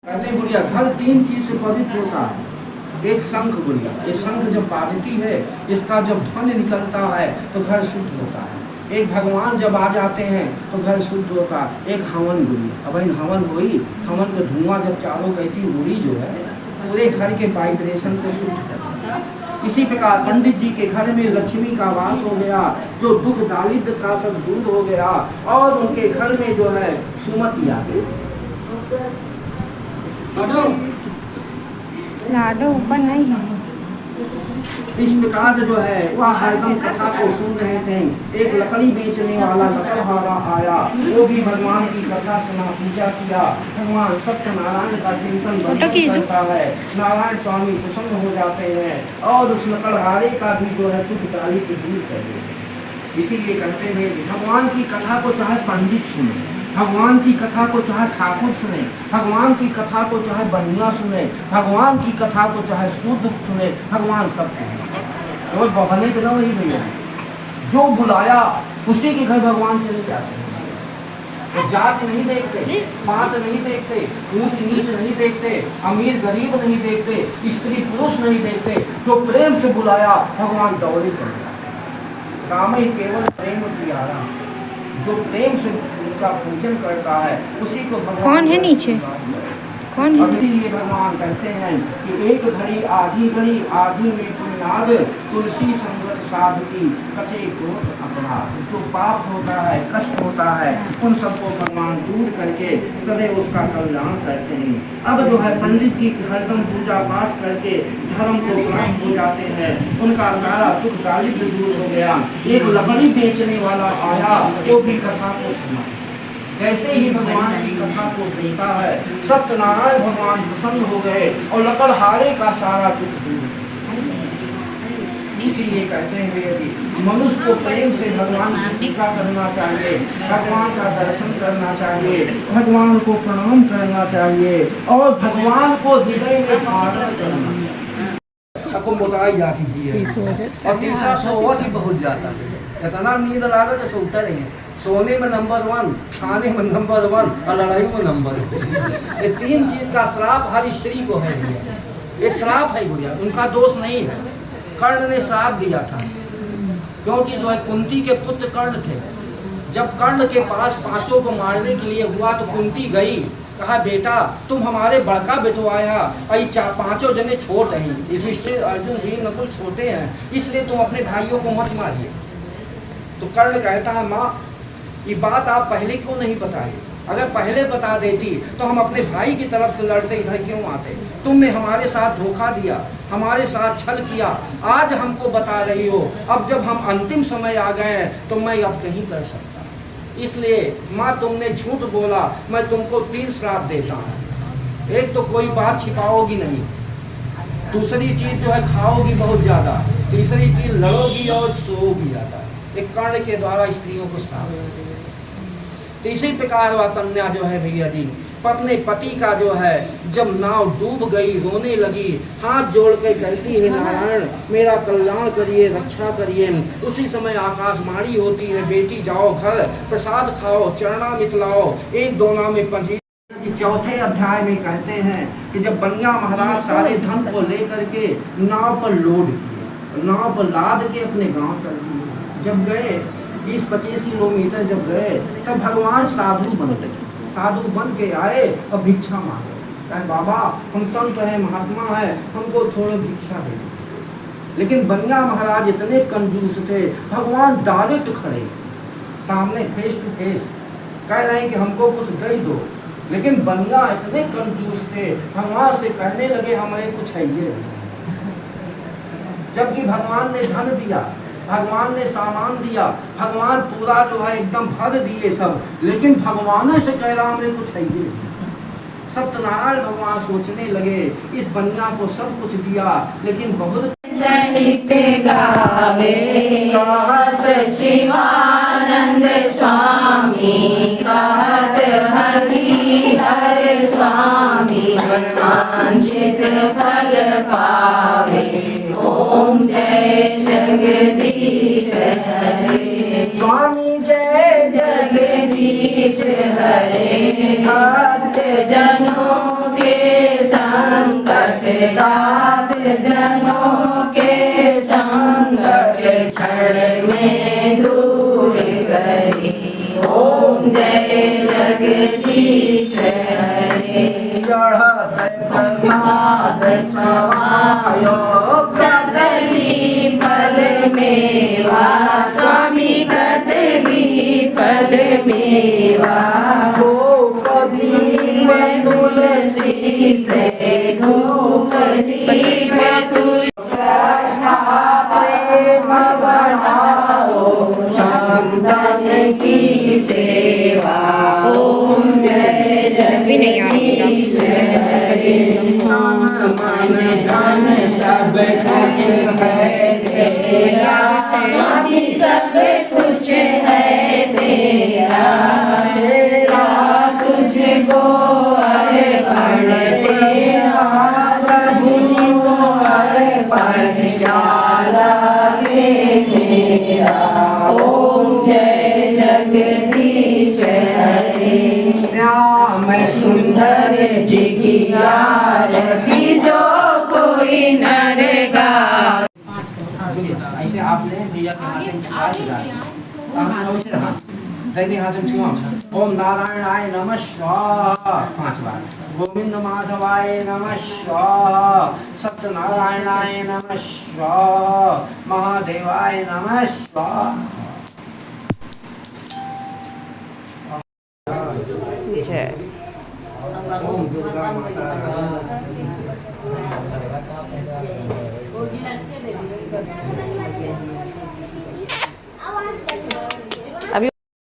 कहते गुड़िया घर तीन चीज से पवित्र होता है। एक शंख गुड़िया, ये शंख जब बाजती है, इसका जब ध्वनि निकलता है तो घर शुद्ध होता है। एक भगवान जब आ जाते हैं तो घर शुद्ध होता है। एक हवन गुड़िया, अब हवन हुई, हवन का धुआं जब चारों कहती उड़ी जो है पूरे घर के वाइब्रेशन को शुद्ध करता है। इसी प्रकार पंडित जी के घर में लक्ष्मी का वास हो गया, जो दुख दारिद्र था सब दूर हो गया और उनके घर में जो है सुमति आ गई। लाडो ऊपर नहीं है। इस प्रकार जो है वह हरदम कथा को सुन रहे थे। एक लकड़ी बेचने वाला लकड़हारा आया, वो भी भगवान की कथा सुना, पूजा किया। भगवान सत्यनारायण का चिंतन करता है, नारायण स्वामी प्रसन्न हो जाते हैं और उस लकड़हारे का भी जो है दुख दारिद्र दूर कर देते। इसीलिए कहते हैं भगवान की कथा को चाहे पंडित सुने, भगवान की कथा को चाहे ठाकुर सुने, भगवान की कथा को चाहे बनिया सुने, भगवान की कथा को चाहे शुद्ध सुने, भगवान सब और बहाने के ना वही भैया जो बुलाया उसी के घर भगवान चले जाते हैं। तो जात नहीं देखते, पात नहीं देखते, ऊंच नीच नहीं देखते, अमीर गरीब नहीं देखते, स्त्री पुरुष नहीं देखते, जो प्रेम से बुलाया भगवान दौड़े चले जाते। राम ही केवल प्रेम प्यारा, जो प्रेम से उनका पूजन करता है उसी को भगवान। कौन है नीचे? कौन है? इसीलिए भगवान कहते हैं कि एक घड़ी आधी में पुण्याद, तुलसी संगत साधु की कथे क्रोध अपराध। जो पाप होता है, कष्ट होता है, उन सबको भगवान दूर करके सदैव उसका कल्याण करते हैं। अब जो है पंडित जी हरदम पूजा पाठ करके धर्म को प्राप्त हो जाते हैं, उनका सारा दुख दारिद्र दूर हो गया। एक लकड़ी बेचने वाला आया, वो भी कथा को सुना। जैसे ही भगवान की कथा को सुनता है, सत्यनारायण भगवान प्रसन्न हो गए और लकड़हारे का सारा दुख दूर। इसलिए कहते हैं यदि मनुष्य को प्रेम से भगवान की पूजा करना चाहिए, भगवान का दर्शन करना चाहिए, भगवान को प्रणाम करना चाहिए और भगवान को हृदय में धारण करना चाहिए। आपको बताई जाती थी और तीसरा सोवत ही बहुत जाता है। इतना नींद लागे तो सोता नहीं है। सोने में नंबर 1, खाने में नंबर 1 और लड़ाई में नंबर 2। ये तीन चीज का श्राप हर स्त्री को है। ये श्राप है गुड़िया, उनका दोष नहीं है। कर्ण ने श्राप दिया था क्योंकि जो है कुंती के पुत्र कर्ण थे। जब कर्ण के पास पांचों को मारने के लिए हुआ तो कुंती गई, कहा बेटा तुम हमारे बड़का बेटवाया और पांचों जने छोटे हैं, युधिष्ठिर अर्जुन भीम नकुल छोटे हैं, इसलिए तुम अपने भाइयों को मत मारिए। तो कर्ण कहता है माँ ये बात आप पहले क्यों नहीं बताई? अगर पहले बता देती तो हम अपने भाई की तरफ से लड़ते इधर क्यों आते? तुमने हमारे साथ धोखा दिया, हमारे साथ छल किया, आज हमको बता रही हो। अब जब हम अंतिम समय आ गए हैं तो मैं अब नहीं कर सकता। इसलिए माँ तुमने झूठ बोला, मैं तुमको 3 श्राप देता हूँ। एक तो कोई बात छिपाओगी नहीं, दूसरी चीज जो है खाओगी बहुत ज्यादा, तीसरी चीज लड़ोगी और सोओगी ज्यादा। एक कर्ण के द्वारा स्त्रियों को श्राप। तो इसी प्रकार वह कन्या जो है भैया जी अपने पति का जो है जब नाव डूब गई रोने लगी, हाथ जोड़ के कहती है नारायण मेरा कल्याण करिए, रक्षा करिए। उसी समय आकाशवाणी होती है बेटी जाओ घर, प्रसाद खाओ, चरणामृत लाओ, एक दोना में पंजी। चौथे अध्याय में कहते हैं कि जब बनिया महाराज सारे धन को लेकर के नाव पर लोड किए, नाव पर लाद के अपने गांव चल दिए। जब गए 20-25 किलोमीटर जब गए तब भगवान साधु बन गए। साधु बन के आए और भिक्षा मांगे, कहे बाबा हम संत हैं, महात्मा है, हमको थोड़ा भिक्षा दे। लेकिन बनिया महाराज इतने कंजूस थे, भगवान डायरेक्ट खड़े सामने फेस टू फेस कह रहे हैं कि हमको कुछ दे दो। लेकिन बनिया इतने कंजूस थे, भगवान से कहने लगे हमें कुछ है ये। जबकि भगवान ने धन दिया, भगवान ने सामान दिया, भगवान पूरा जो है एकदम भर दिए सब, लेकिन भगवान से कह रहा हमें कुछ है ये। सत्यनारायण भगवान सोचने लगे इस बनिया को सब कुछ दिया लेकिन बहुत गावे कहत शिवानंद स्वामी, कहत हरि हर स्वामी, वांछित फल पावे। ओम जय जगदीश हरे, स्वामी जय जगदीश हरे। भक्त जनों के दास जनों के संकट क्षण में दूर करे। ओम जय जगदीश हरे। चढ़त प्रसाद समायो कदली फल मेवा स्वामी कदली फल मेवा। धूप दीप तुलसी से धूप दीप तुलसी प्रेम बढ़ाओ संतन की सेवा। ओम जय जगदीश हरे। मन धन सब कुछ है तेरा स्वामी सब कुछ है तेरा। तेरा तुझको अर्पण तेरा प्रभु को अर्पण प्यारा गे मेरा। ओम जय जगदीश हरे। श्याम सुंदर जी की आरती जो कोई नर गा। ऐसे आपने भैया के हाथ में छिपा दिया। हम ऐसे रहा दैनिक हाथ में छिपा। ओम नारायणाय नमः स्वाहा 5 बार। गोविंद माधवाय नमः स्वाहा। सत्यनारायणाय नमः स्वाहा। महादेवाय नमः स्वाहा। जय ओम दुर्गा माता